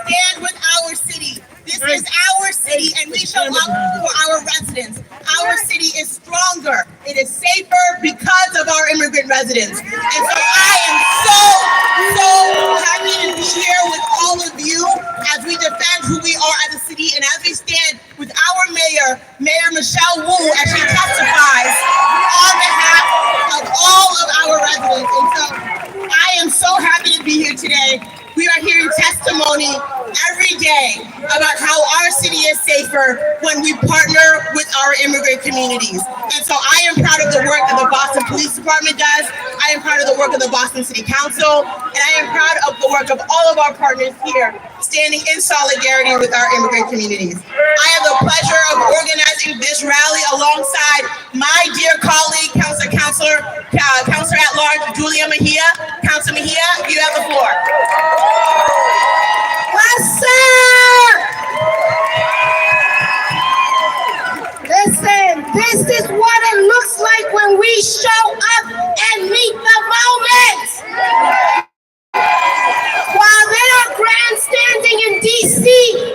stand with our city. This is our city, and we show up for our residents. Our city is stronger. It is safer because of our immigrant residents. And so I am so happy to be here with all of you as we defend who we are as a city and as we stand with our mayor, Mayor Michelle Wu, as she testifies on behalf of all of our residents. And so I am so happy to be here today. We are hearing testimony every day about how our city is safer when we partner with our immigrant communities. And so I am proud of the work that the Boston Police Department does. I am proud of the work of the Boston City Council. And I am proud of the work of all of our partners here standing in solidarity with our immigrant communities. I have the pleasure of organizing this rally alongside my dear colleague, Counselor at Large, Julia Mejia. Counselor Mejia, you have the floor. Listen, this is what it looks like when we show up and meet the moment. While they are grandstanding in DC,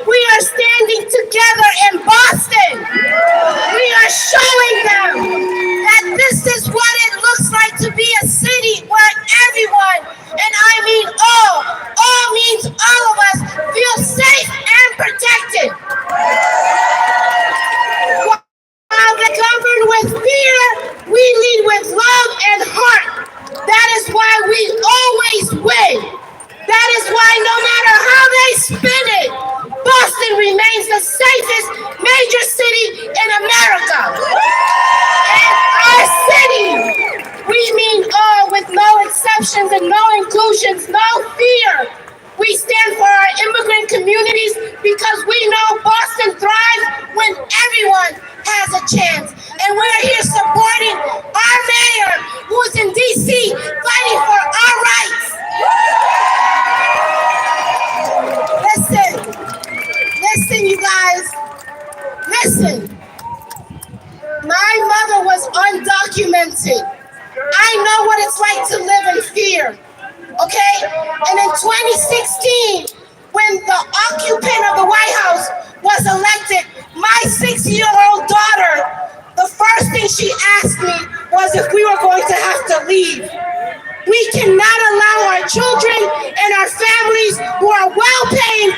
we are standing together in Boston. We are showing them that this is what it looks like to be a city where everyone, and I mean all means all of us, feel safe and protected. While they govern with fear, we lead with love and heart. That is why we always win. That is why no matter how they spin it, Boston remains the safest major city in America. And our city, we mean all with no exceptions and no inclusions, no fear. We stand for our immigrant communities because we know Boston thrives when everyone has a chance. And we're here supporting our mayor, who's in DC, fighting for our rights. Listen, you guys. Listen. My mother was undocumented. I know what it's like to live in fear. Okay? And in 2016, when the occupant of the White House was elected, my 6-year-old daughter, the first thing she asked me was if we were going to have to leave. We cannot allow our children and our families who are well-paying,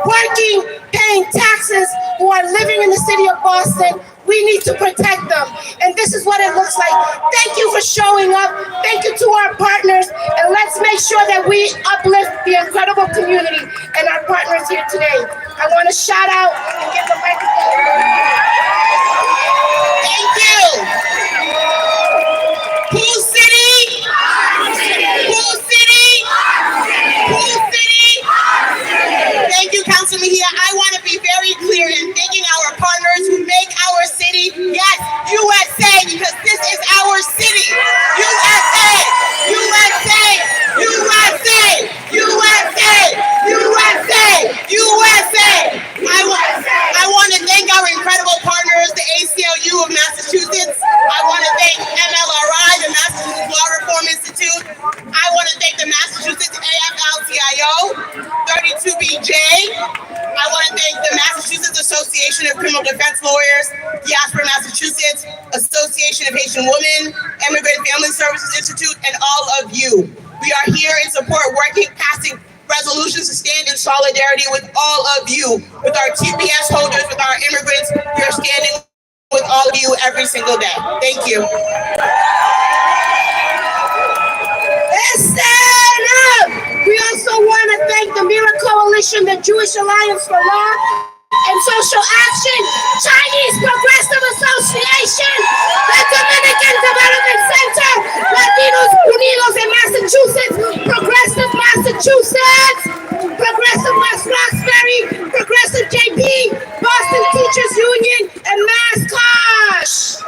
working, paying taxes, who are living in the city of Boston. We need to protect them. And this is what it looks like. Thank you for showing up. Thank you to our partners. And let's make sure that we uplift the incredible community and our partners here today. I want to shout out and give the microphone. Thank you. Pool City? Pool City? Pool City? Thank you, Councilor Mejia. I want to be very clear in thanking our partners who make our city, yes, USA, because this is our city. USA! USA! USA! USA! USA! USA! I want to thank our incredible partners, the ACLU of Massachusetts. I want to thank MLRI, the Massachusetts Law Reform Institute. I want to thank the Massachusetts AFL-CIO, 32BJ. I want to thank the Massachusetts Association of Criminal Defense Lawyers, Diaspora Massachusetts, Association of Haitian Women, Immigrant Family Services Institute, and all of you. We are here in support, passing resolutions to stand in solidarity with all of you, with our TPS holders, with our immigrants. We are standing with all of you every single day. Thank you. Listen up! We also want to thank the Mira Coalition, the Jewish Alliance for Law and Social Action, Chinese Progressive Association, the Dominican Development Center, Latinos Unidos in Massachusetts, Progressive Massachusetts, Progressive West Roxbury, Progressive JP, Boston Teachers Union, and Mass Kosh.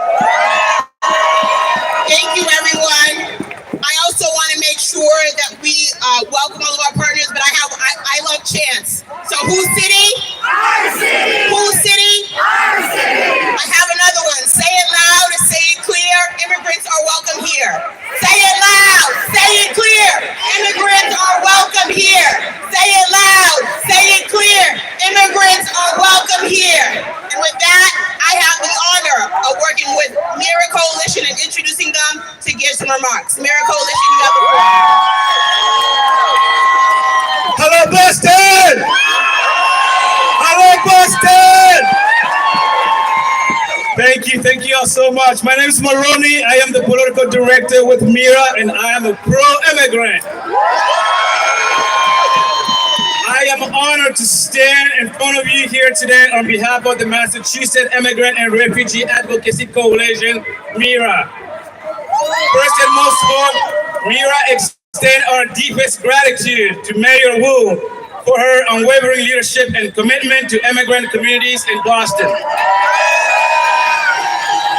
Thank you, everyone. I also want to make sure that we welcome all of our partners, but I love chants. So whose city? Our city. Whose city? Our city. I have another one. Say it loud and say it clear. Immigrants are welcome here. Say it loud. Say it clear. Immigrants are welcome here. Say it loud. Thank you all so much. My name is Maroni. I am the political director with Mira, and I am a pro-immigrant. I am honored to stand in front of you here today on behalf of the Massachusetts Immigrant and Refugee Advocacy Coalition, Mira. First and most of all, Mira extend our deepest gratitude to Mayor Wu for her unwavering leadership and commitment to immigrant communities in Boston.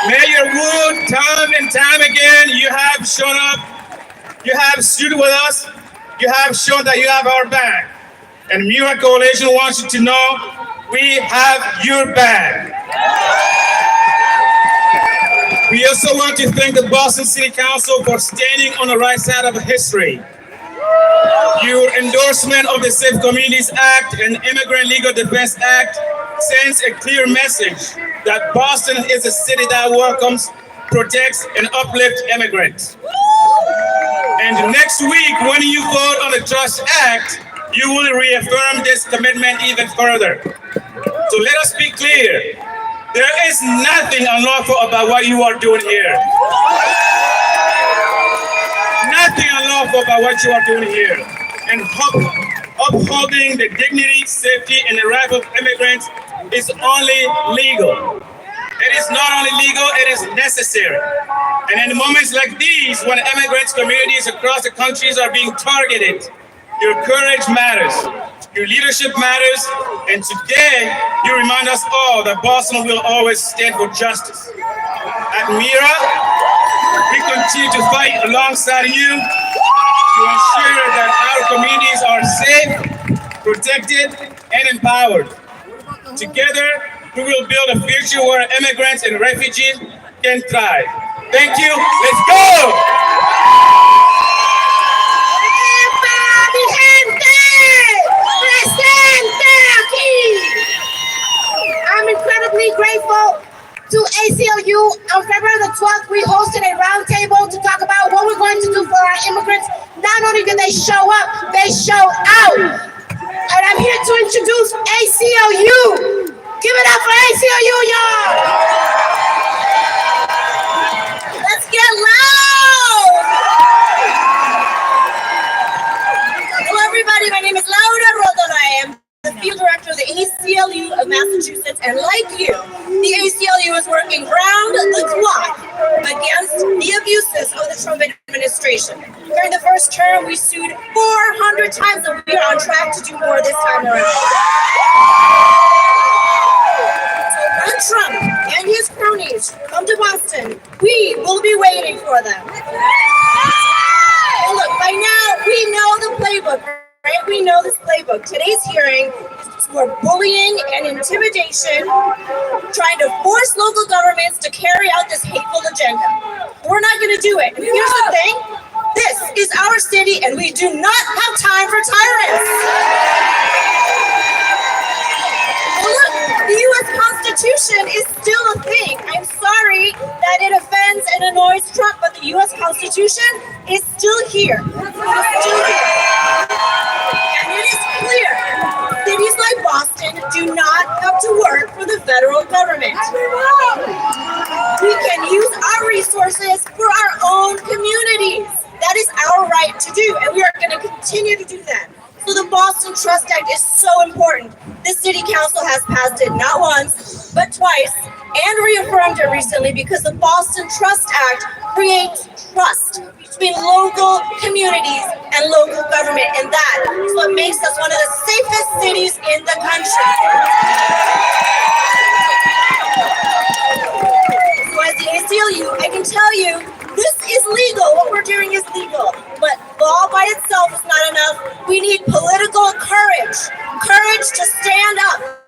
Mayor Wu, time and time again, you have shown up, you have stood with us, you have shown that you have our back. And Mira Coalition wants you to know we have your back. We also want to thank the Boston City Council for standing on the right side of history. Your endorsement of the Safe Communities Act and Immigrant Legal Defense Act sends a clear message that Boston is a city that welcomes, protects, and uplifts immigrants. And next week, when you vote on the Trust Act, you will reaffirm this commitment even further. So let us be clear. There is nothing unlawful about what you are doing here. Nothing unlawful about what you are doing here. And upholding the dignity, safety, and the rights of immigrants is only legal. It is not only legal, it is necessary. And in moments like these, when immigrants communities across the countries are being targeted, your courage matters, your leadership matters, and today you remind us all that Boston will always stand for justice. At Mira, we continue to fight alongside you to ensure that our communities are safe, protected, and empowered. Together, we will build a future where immigrants and refugees can thrive. Thank you. Let's go! I'm incredibly grateful to ACLU. On February the 12th, we hosted a roundtable to talk about what we're going to do for our immigrants. Not only did they show up, they showed out. And I'm here to introduce ACLU. Give it up for ACLU, y'all. Let's get loud. Hello, everybody. My name is Laura Rodona. I am the field director of the ACLU of Massachusetts, and like you, the ACLU is working round the clock against the abuses of the Trump administration. During the first term, we sued 400 times, and we are on track to do more this time around. So when Trump and his cronies come to Boston, we will be waiting for them. And look, by now, we know the playbook. Right? We know this playbook. Today's hearing is for bullying and intimidation, trying to force local governments to carry out this hateful agenda. We're not going to do it. And here's the thing. This is our city, and we do not have time for tyrants. Well, look, the U.S. Constitution is still a thing. I'm sorry that it offends and annoys Trump, but the U.S. Constitution is still here. It's still here. And it is clear, cities like Boston do not have to work for the federal government. We can use our resources for our own communities. That is our right to do, and we are going to continue to do that. So the Boston Trust Act is so important. The City Council has passed it not once, but twice, and reaffirmed it recently because the Boston Trust Act creates trust between local communities and local government, and that is what makes us one of the safest cities in the country. So as the ACLU, I can tell you, this is legal. What we're doing is legal, but law by itself is not enough. We need political courage to stand up.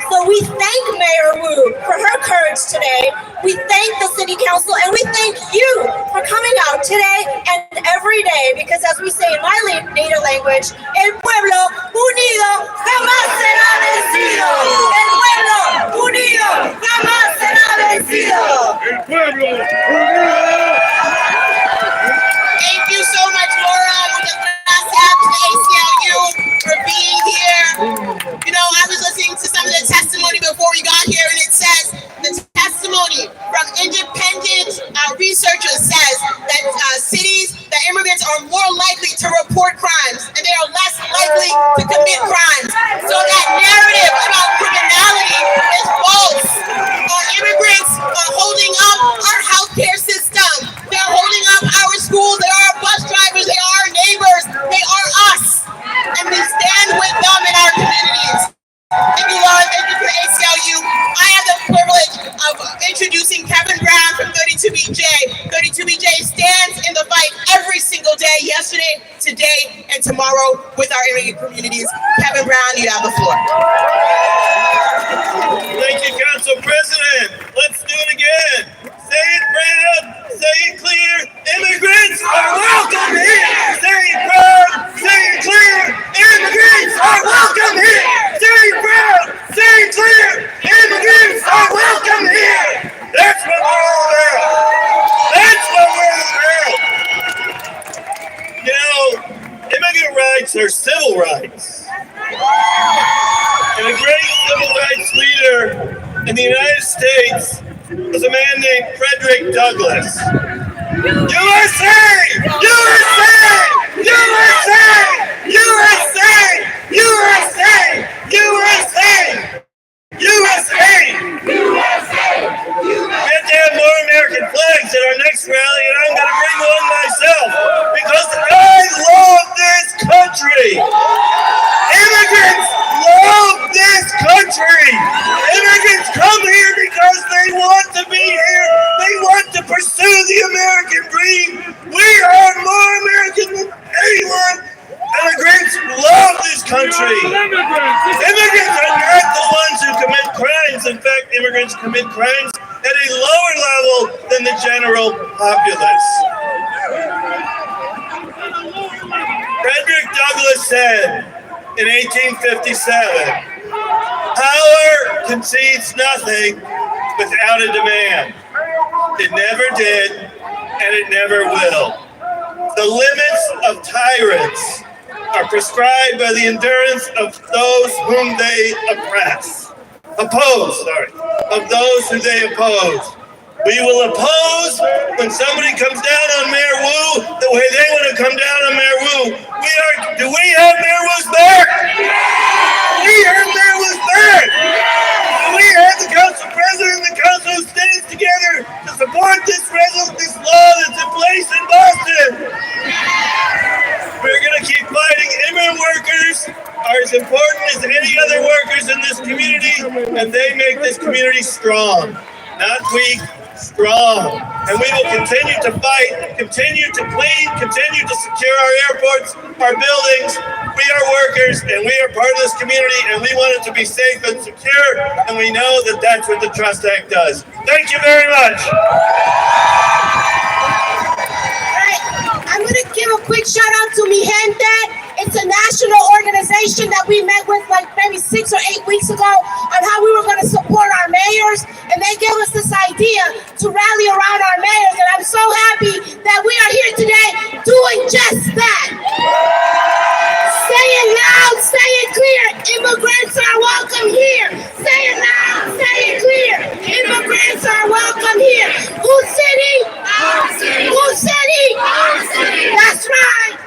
So we thank Mayor Wu for her courage today. We thank the City Council, and we thank you for coming out today and every day, because as we say in my native language, el pueblo unido jamás será vencido. El pueblo unido jamás será vencido. El pueblo unido. Thank you so much, Laura. Muchas gracias to ACLU for being here. You know, I was listening to some of the testimony before we got here, and it says the testimony from yesterday, today, and tomorrow with our immigrant communities. Kevin Brown, you have the floor. Thank you, Council President. Let's do it again. Say it proud, say it clear. Immigrants are welcome here. Say it proud, say it clear. Immigrants are welcome here. Say it proud, say it clear. Immigrants are welcome here. That's what we're all about. That's what we're all about. You know, immigrant rights are civil rights. And a great civil rights leader in the United States was a man named Frederick Douglass. USA! USA! USA! USA! USA! USA! USA! We have to have more American flags at our next rally, and I'm going to bring one myself because I love this country. Immigrants love this country. Immigrants come here because they want to be here. They want to pursue the American dream. We are more American than anyone. Immigrants love this country. Immigrants are not the ones who commit crimes. In fact, immigrants commit crimes at a lower level than the general populace. Frederick Douglass said in 1857, "Power concedes nothing without a demand. It never did, and it never will. The limits of tyrants are prescribed by the endurance of those whom they of those who they oppose. We will oppose when somebody comes down on Mayor Wu the way they want to come down on Mayor Wu. Do we have Mayor Wu's back? We have Mayor Wu's back. Do we have the council president and the council who stands together to support this law that's in place in Boston? We're going to keep fighting. Immigrant workers are as important as any other workers in this community, and they make this community strong, not weak, strong. And we will continue to fight, continue to plead, continue to secure our airports, our buildings. We are workers, and we are part of this community, and we want it to be safe and secure, and we know that that's what the Trust Act does. Thank you very much. I'm going to give a quick shout out to Mi Gente. It's a national organization that we met with like maybe 6 or 8 weeks ago on how we were going to support our mayors. And they gave us this idea to rally around our mayors. And I'm so happy that we are here today doing just that. Say it loud, say it clear. Immigrants are welcome here. Say it loud, say it clear. Immigrants are welcome here. Whose city? Our city. Whose city? Our city. That's right.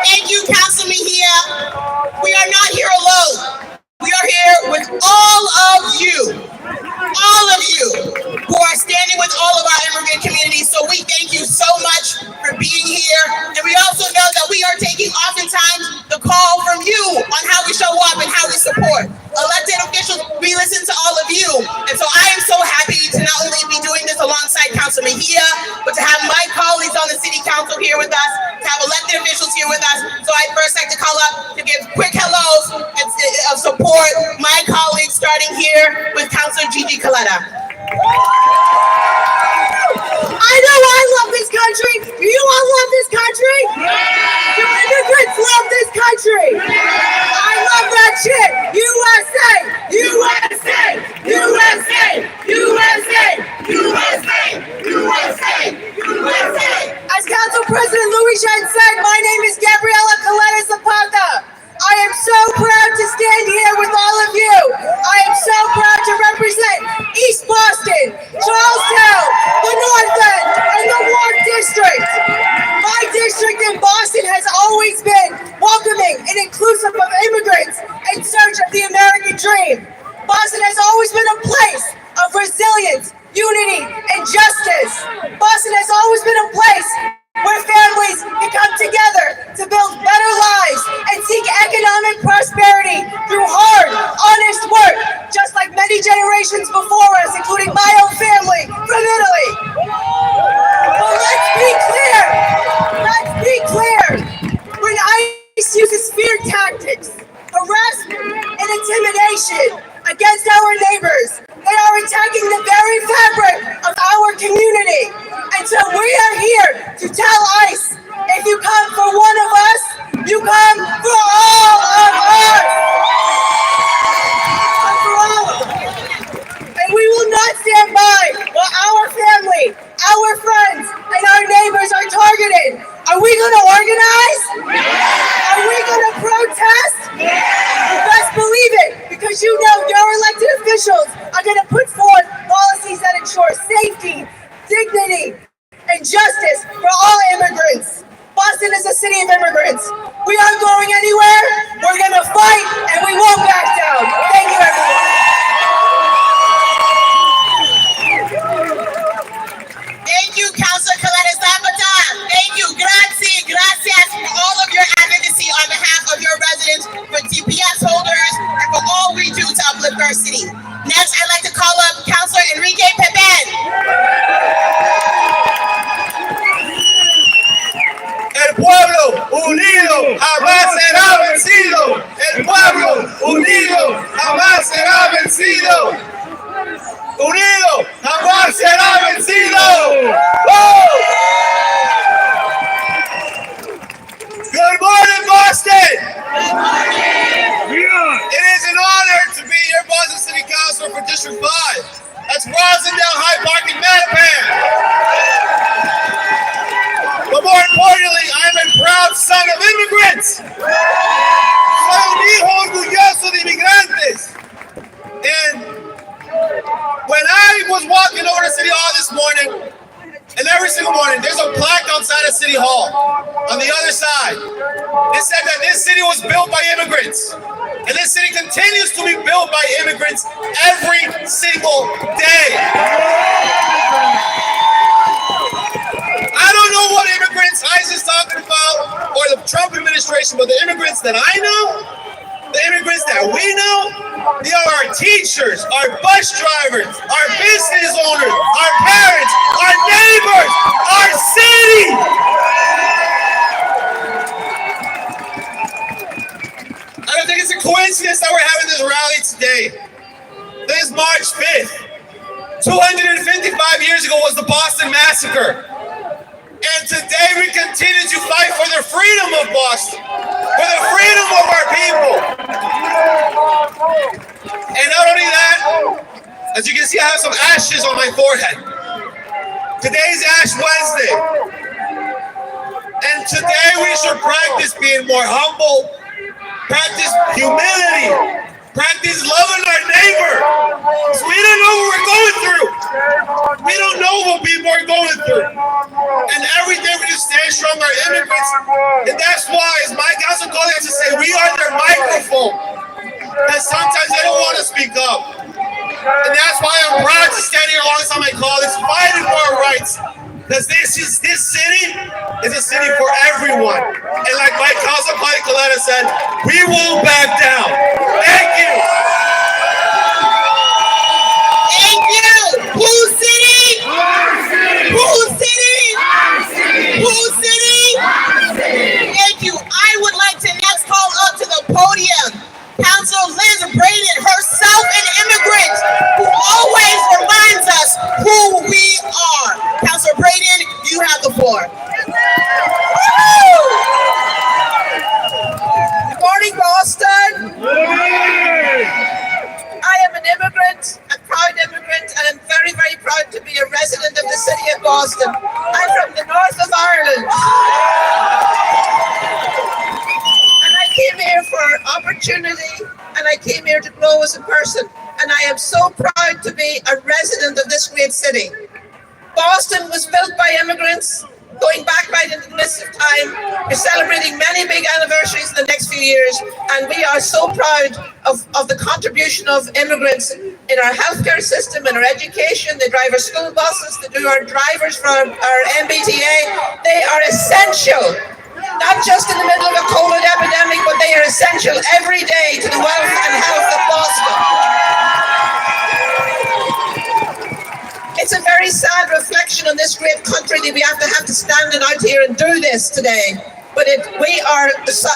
Thank you, Councilman Mejia. We are not here alone. We are here with all of you who are standing with all of our immigrant communities. So we thank you so much for being here. And we also know that we are taking oftentimes the call from you on how we show up and how we support. Elected officials, we listen to all of you. And so I am so happy to not only be doing this alongside Councilman Mejia, but to have my colleagues on the city council here with us, to have elected officials here with us. So I'd first like to call up to give quick hellos of support, my colleagues, starting here with Councilor Gigi Coletta. I know I love this country. Do you all love this country? Do immigrants love this country? I love that shit. USA! USA! USA! USA! USA! USA! USA! As Council President Louis Jean said, my name is Gabriela Coletta Zapata. I am so proud to stand here with all of you. I am so proud to represent East Boston, Charlestown, the North End, and the Warren District. My district in Boston has always been welcoming and inclusive of immigrants in search of the American dream. Boston has always been a place of resilience, unity, and justice. Boston has always been a place where families can come together to build better lives and seek economic prosperity through hard, honest work, just like many generations before us, including my own family from Italy. But let's be clear, tactics, harassment, and intimidation against our neighbors. They are attacking the very fabric of our community. And so we are here to tell ICE, if you come for one of us, you come for all of us. Come for all of us. And we will not stand by while our family, our friends, and our neighbors are targeted. Are we going to organize? Are we going to protest? You best believe it, because you know your elected officials are going to put forth policies that ensure safety, dignity, and justice for all immigrants. Boston is a city of immigrants. We aren't going anywhere. We're going to fight, and we won't back down. Thank you, everyone. Thank you, Councilor Coletta Zapata. Thank you. Gracias for all of your advocacy on behalf of your residents, for TPS holders, and for all we do to uplift our city. Next, I'd like to call up Councilor Enrique Pepen. El pueblo unido jamás será vencido. El pueblo unido jamás será vencido. Unido jamás será vencido. ¡Woo! Good morning, Boston. Good morning. It is an honor to be your Boston City Councilor for District 5. That's Rosendale, Hyde Park, and Mattapan. But more importantly, I'm a proud son of immigrants. Soy un hijo orgulloso de inmigrantes. And when I was walking over to City Hall this morning, and every single morning, there's a plaque outside of City Hall on the other side. It said that this city was built by immigrants. And this city continues to be built by immigrants every single day. I don't know what immigrants ICE is talking about, or the Trump administration, but the immigrants that I know, the immigrants that we know, they are our teachers, our bus drivers, our business owners, our parents, our neighbors, our city. I don't think it's a coincidence that we're having this rally today. This is March 5th. 255 years ago was the Boston Massacre. And today we continue to fight for the freedom of Boston, for the freedom of our people. And not only that, as you can see, I have some ashes on my forehead. Today's Ash Wednesday. And today we should practice being more humble, practice humility, practice loving our neighbor. So we don't know what we're going through. We don't know what people are going through. And every day we just stand strong, our immigrants. And that's why, as my council colleagues to say, we are their microphone. And sometimes they don't want to speak up. And that's why I'm proud to stand here alongside my colleagues, fighting for our rights. Because this city is a city for everyone. And like my council colleague Coletta said, we won't back down. Thank you. Thank you. Pool City. Pool City. Pool City. Thank you. I would like to next call up to the podium Councilor Liz Braden, herself an immigrant, who always reminds us who we are. Councilor Braden, you have the floor. Good morning, Boston. I am an immigrant, a proud immigrant, and I'm very, very proud to be a resident of the city of Boston. I'm from the north of Ireland. And I came here for opportunity, and I came here to grow as a person. And I am so proud to be a resident of this great city. Boston was built by immigrants, going back by the list of time. We're celebrating many big anniversaries in the next few years, and we are so proud of the contribution of immigrants in our healthcare system, in our education. They drive our school buses, they do our drivers for our MBTA. They are essential, not just in the middle of a COVID epidemic, but they are essential every day to the wealth and health of Boston. It's a very sad reflection on this great country that we have to stand out here and do this today. but we are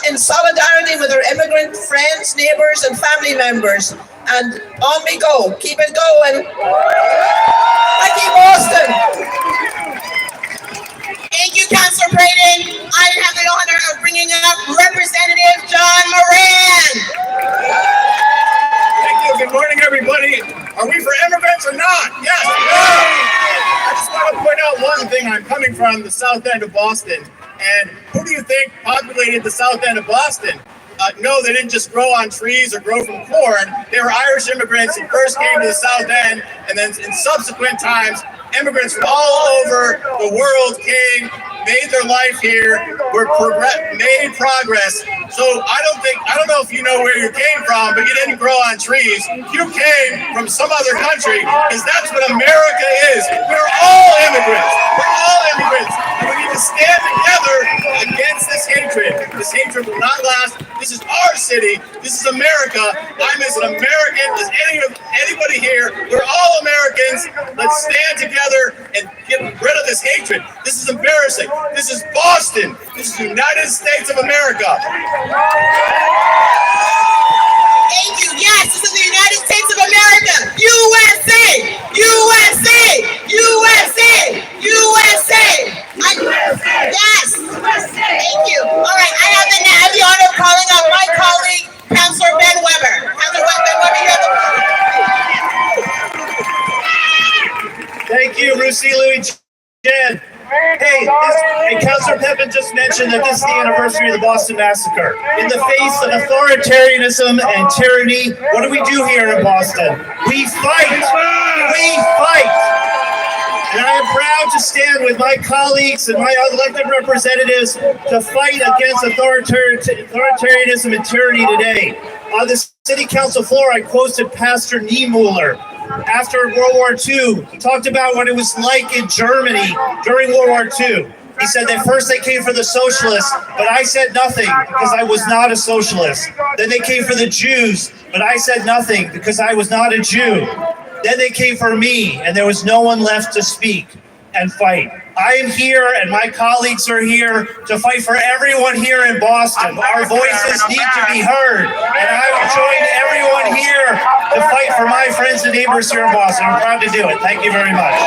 in solidarity with our immigrant friends, neighbors, and family members. And on we go. Keep it going. Thank you, Boston. Thank you, Councilor Braden. I have the honor of bringing up Representative John Moran. Thank you. Good morning, everybody. Are we for immigrants or not? Yes. I just want to point out one thing. I'm coming from the south end of Boston. And who do you think populated the south end of Boston? No, they didn't just grow on trees or grow from corn. They were Irish immigrants who first came to the south end, and then in subsequent times, immigrants from all over the world came, made their life here, made progress. So I don't know if you know where you came from, but you didn't grow on trees. You came from some other country, because that's what America is. We're all immigrants. We're all immigrants. And we need to stand together against this hatred. This hatred will not last. This is our city. This is America. I'm as an American as anybody here. We're all Americans. Let's stand together and get rid of this hatred. This is embarrassing. This is Boston. This is the United States of America. Thank you. Yes, this is the United States of America. USA! USA! USA! USA! Yes! Thank you. All right, I have the honor of calling out my colleague, Councilor Ben Weber. Councilor Ben Weber, you have the floor. Thank you, Rusi Louis Jen. Hey, Councilor Pepin just mentioned that this is the anniversary of the Boston Massacre. In the face of authoritarianism and tyranny, what do we do here in Boston? We fight! We fight! And I am proud to stand with my colleagues and my elected representatives to fight against authoritarianism and tyranny today. On the City Council floor, I quoted Pastor Niemöller. After World War II, he talked about what it was like in Germany during World War II. He said that first they came for the socialists, but I said nothing because I was not a socialist. Then they came for the Jews, but I said nothing because I was not a Jew. Then they came for me, and there was no one left to speak and fight. I am here, and my colleagues are here to fight for everyone here in Boston. Our voices need to be heard, and I will join everyone here to fight for my friends and neighbors here in Boston. I'm proud to do it. Thank you very much.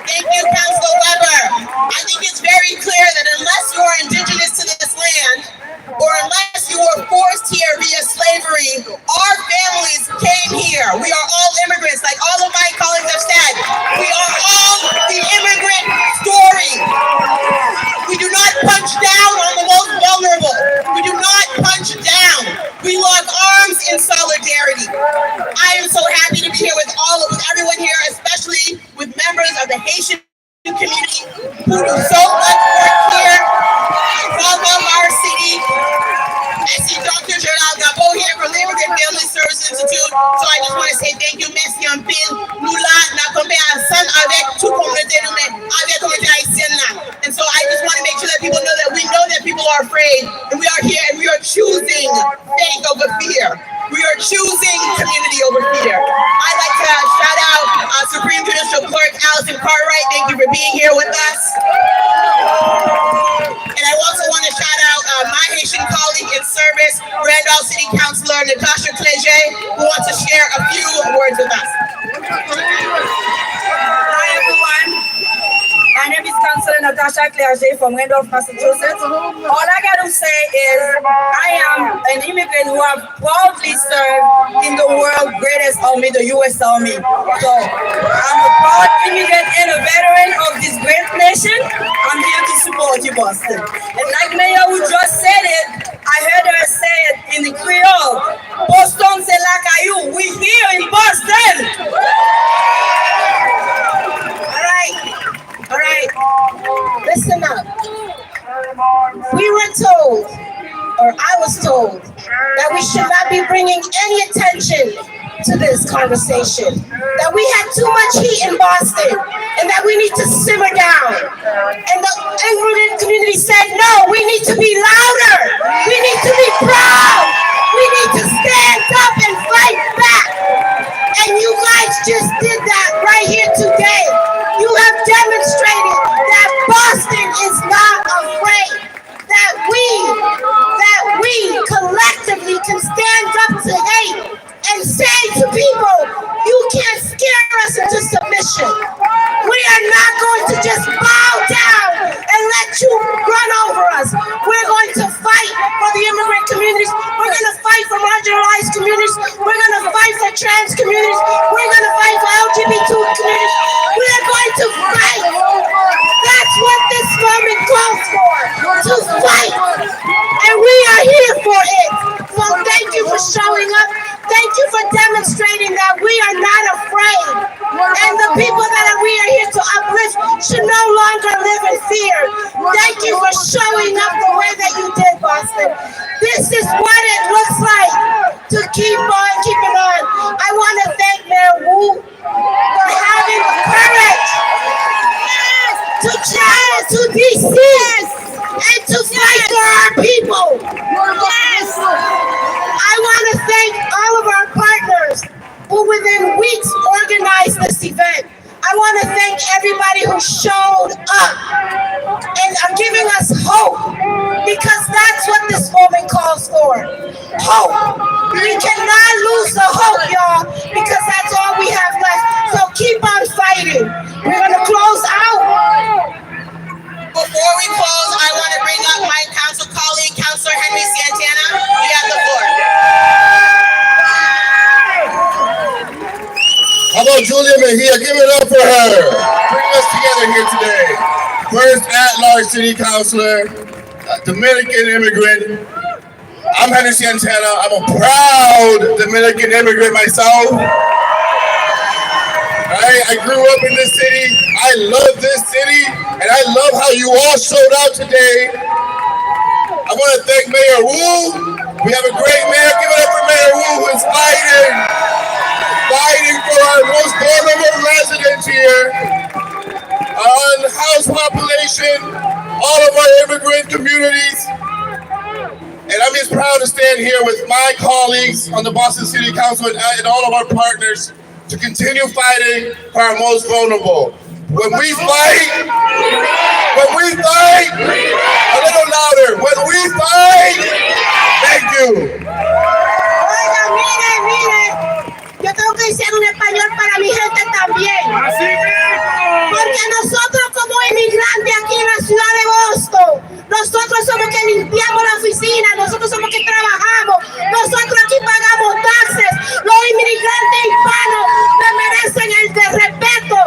Thank you, Councilor Weber. I think it's very clear that unless you are indigenous to this land, or unless you were forced here via slavery, our families came here. We are all immigrants, like all of my colleagues have said. We are all the immigrant story. We do not punch down on the most vulnerable. We do not punch down. We lock arms in solidarity. I am so happy to be here with everyone here, especially with members of the Haitian community who do so much work here to welcome our city. I see Dr. Gerald Gabo here from the Immigrant Family Service Institute. So I just want to say thank you, merci en pile. Nous là, n'a tombé ensemble avec toute communauté avec communauté haïtienne là. And so I just want to make sure that people know that people are afraid, and we are here, and we are choosing faith over fear. We are choosing community over fear. I'd like to shout out Supreme Judicial Clerk Allison Cartwright. Thank you for being here with us. And I also want to shout out my Haitian colleague in service, Randolph City Councilor Natasha Cléger, who wants to share a few words with us. Hi everyone. My name is Councilor Natasha Cléger from Randolph, Massachusetts. All I got to say is I am an immigrant who have proudly served in the world's greatest army, the U.S. Army. So I'm a proud immigrant and a veteran of this great nation. I'm here to support you, Boston. And like Mayor who just said it, I heard her say it in the Creole. Boston, c'est la caillou. We here in Boston. All right, listen up. We were told, or I was told, that we should not be bringing any attention to this conversation, that we had too much heat in Boston, and that we need to simmer down. And the immigrant community said, no, we need to be louder. We need to be proud. We need to stand up and fight back. And you guys just did that right here today. You have demonstrated that protesting. This is what it looks like to keep on keeping on. I want to thank Mayor Wu for having the courage to travel to DC and to fight for our people. I want to thank all of our partners who within weeks organized this event. I want to thank everybody who showed up and are giving us hope, because that's what this moment calls for. Hope. We cannot lose the hope, y'all, because that's all we have left. So keep on fighting. We're going to close out. Before we close, I want to bring up my council colleague, Councilor Henry Santana. You have the floor. How about Julia Mejia? Give it up for her. Bring us together here today. First at-large city councilor, Dominican immigrant. I'm Henry Santana. I'm a proud Dominican immigrant myself. I grew up in this city. I love this city, and I love how you all showed out today. I want to thank Mayor Wu. We have a great mayor. Give it up for Mayor Wu, who is fighting for our most vulnerable residents here, our unhoused population, all of our immigrant communities. And I'm just proud to stand here with my colleagues on the Boston City Council and all of our partners to continue fighting for our most vulnerable. When we fight, a little louder, when we fight, thank you. Oigan, miren, yo tengo que decir un español para mi gente también. Porque nosotros como inmigrantes aquí en la ciudad de Boston, nosotros somos que limpiamos la oficina, nosotros somos que trabajamos, nosotros aquí pagamos taxes. Los inmigrantes hispanos merecen el respeto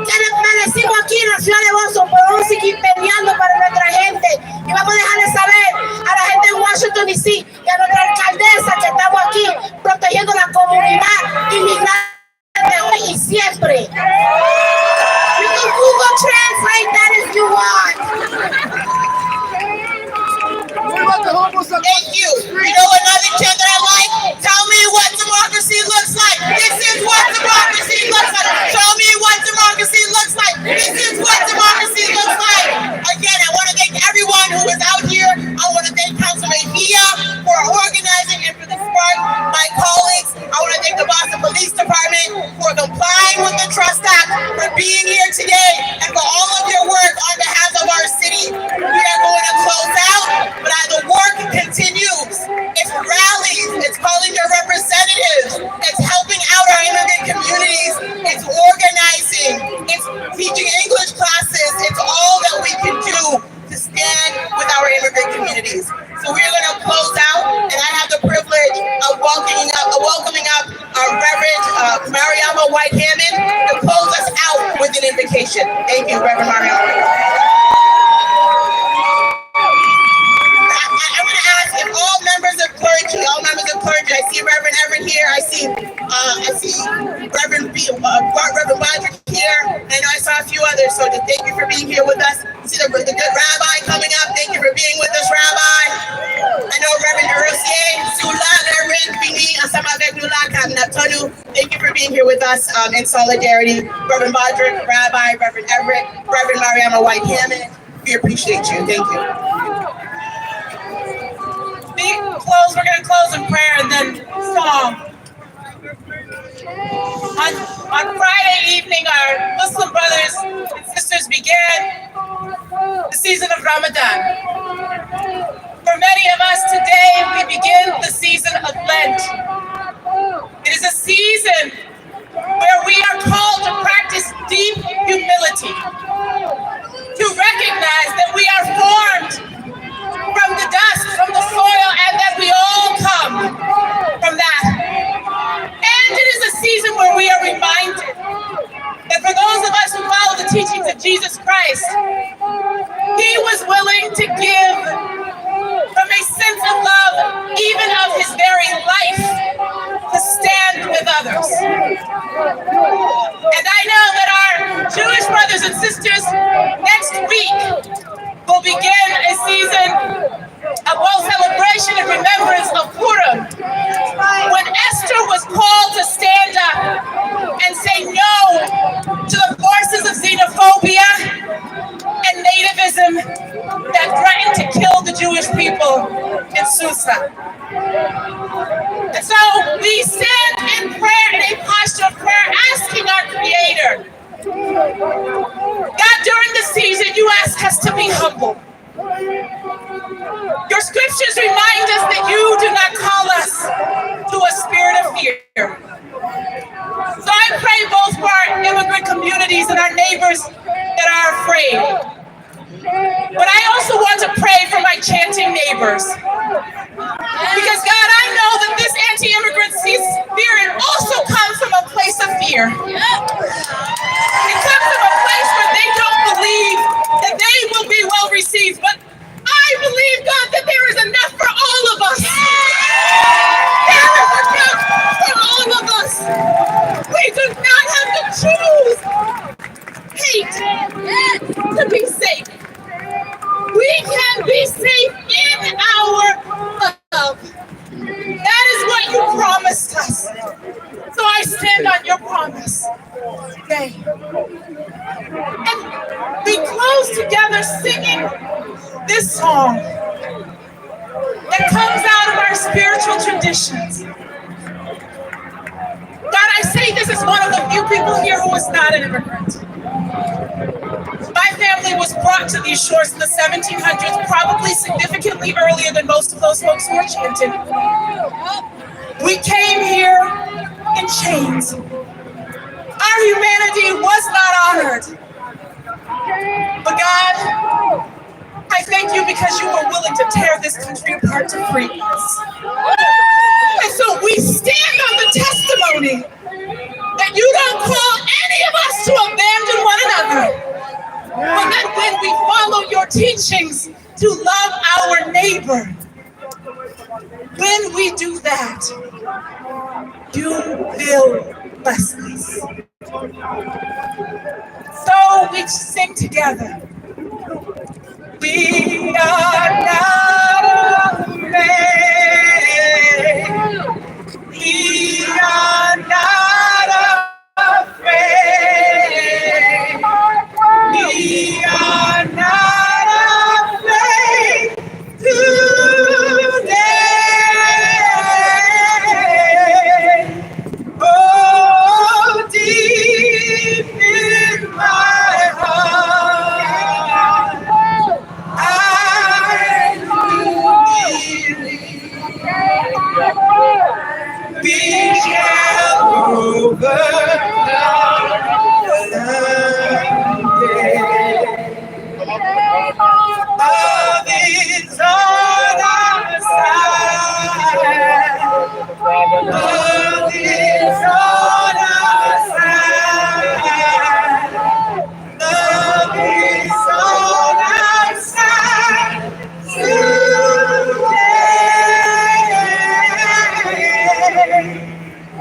que merecimos aquí en la ciudad de Boston. Podemos seguir peleando para nuestra gente y vamos a dejarle saber a la gente en Washington DC y a nuestra alcaldesa que estamos aquí protegiendo la comunidad inmigrante hoy y siempre. You can Google Translate that if you want. Thank you. You know another chant that I like? Tell me what democracy looks like. This is what democracy looks like. Show me what democracy looks like. This is what democracy looks like. Again, I want to thank everyone who is out here. I want to thank Councilor Mejia for organizing and for the spark. My colleagues, I want to thank the Boston Police Department for complying with the Trust Act, for being here today, and for all of your work on behalf of our city. We are going to close out, but the work continues. It's rallies, it's calling your representatives, it's helping out our immigrant communities, it's organizing, it's teaching English classes, it's all that we can do to stand with our immigrant communities. So we're going to close out, and I have the privilege of welcoming up our Reverend Mariama White Hammond to close us out with an invocation. Thank you, Reverend Mariama. I want to ask if all members of clergy, I see Reverend Everett here, I see Reverend Bodrick here, and I saw a few others, so just thank you for being here with us. I see the good Rabbi coming up, thank you for being with us, Rabbi. I know Reverend Jerusier, Sula, Reverend Bini, Asamavegula, Kamnatonu, thank you for being here with us in solidarity. Reverend Bodrick, Rabbi, Reverend Everett, Reverend Mariama White Hammond, we appreciate you, thank you. We're going to close in prayer and then song. On Friday evening, our Muslim brothers and sisters began the season of Ramadan. For many of us today, we begin the season of Lent. It is a season where we are called to practice deep humility, to recognize that we are formed from the dust, from the soil, and that we all come from that. And it is a season where we are reminded that for those of us who follow the teachings of Jesus Christ, he was willing to give from a sense of love, even of his very life, to stand with others. And I know that our Jewish brothers and sisters next week will begin a season of both to kill the Jewish people in Susa. And so we stand in prayer, in a posture of prayer, asking our Creator, God, during this season, you ask us to be humble. Your scriptures remind us that you do not call us to a spirit of fear. So I pray both for our immigrant communities and our neighbors that are afraid. But I also want to pray for my chanting neighbors. Because God, I know that this anti-immigrant spirit also comes from a place of fear. It comes from a place where they don't believe that they will be well received. But I believe, God, that there is enough for all of us. There is enough for all of us. We do not have to choose hate to be safe. We can be safe in our love. That is what you promised us. So I stand on your promise today. And we close together singing this song that comes out of our spiritual traditions. God, I say this as one of the few people here who is not an immigrant. My family was brought to these shores in the 1700s, probably significantly earlier than most of those folks who are chanting. We came here in chains. Our humanity was not honored. But God, I thank you because you were willing to tear this country apart to free us. And so we stand on the testimony that you don't call any of us to abandon one another. But that when we follow your teachings to love our neighbor, when we do that, you will bless us. So we sing together. We are not afraid. We are not afraid. We are not afraid today. Oh, deep in my heart, I believe we shall love is on our side. Love is on our side. Love is on our side today.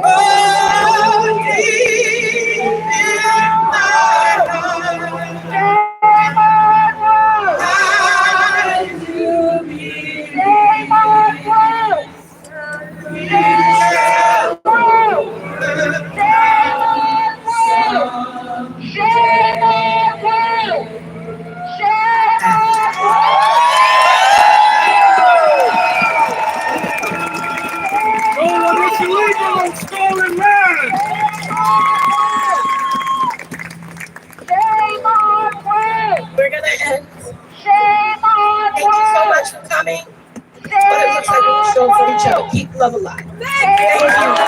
Oh, deep in my heart, I do believe we shall We're gonna end. Thank you so much for coming. But it looks like we'll show for each other. Keep love alive. Thank you.